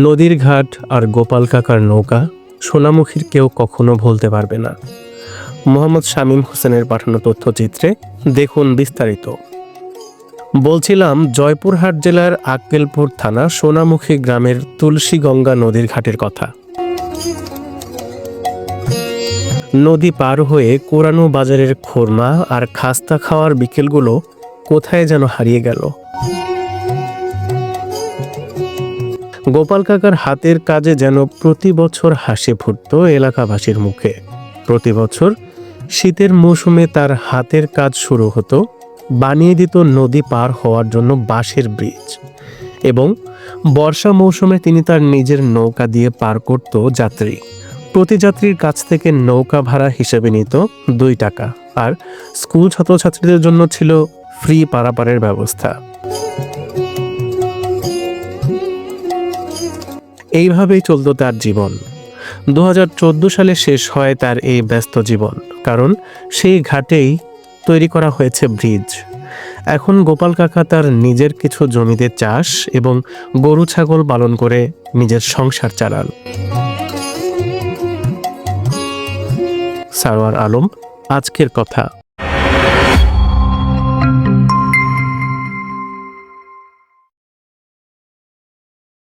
নদীর ঘাট আর গোপাল কাকার নৌকা সোনামুখীর কেউ কখনো ভুলতে পারবে না। মোহাম্মদ শামীম হোসেনের পাঠানো তথ্যচিত্রে দেখুন বিস্তারিত। বলছিলাম জয়পুরহাট জেলার আক্কেলপুর থানা সোনামুখী গ্রামের তুলসীগঙ্গা নদীর ঘাটের কথা। নদী পার হয়ে কোরানো বাজারের খোরমা আর খাস্তা খাওয়ার বিকেলগুলো কোথায় যেন হারিয়ে গেল। গোপাল কাকার হাতের কাজে যেন প্রতি বছর হাসি ফুটত এলাকাবাসীর মুখে। প্রতি বছর শীতের মৌসুমে তার হাতের কাজ শুরু হতো, বানিয়ে দিত নদী পার হওয়ার জন্য বাঁশের ব্রিজ, এবং বর্ষা মৌসুমে তিনি তার নিজের নৌকা দিয়ে পার করত যাত্রী। প্রতি যাত্রীর কাছ থেকে নৌকা ভাড়া হিসেবে নিত 2 টাকা, আর স্কুল ছাত্রছাত্রীদের জন্য ছিল ফ্রি পারাপারের ব্যবস্থা। এইভাবেই চলত তার জীবন। 2014 সালে শেষ হয় তার এই ব্যস্ত জীবন, কারণ সেই ঘাটেই তৈরি করা হয়েছে ব্রিজ। এখন গোপাল কাকা তার নিজের কিছু জমিতে চাষ এবং গরু ছাগল পালন করে নিজের সংসার চালান। সারোয়ার আলম, আজকের কথা।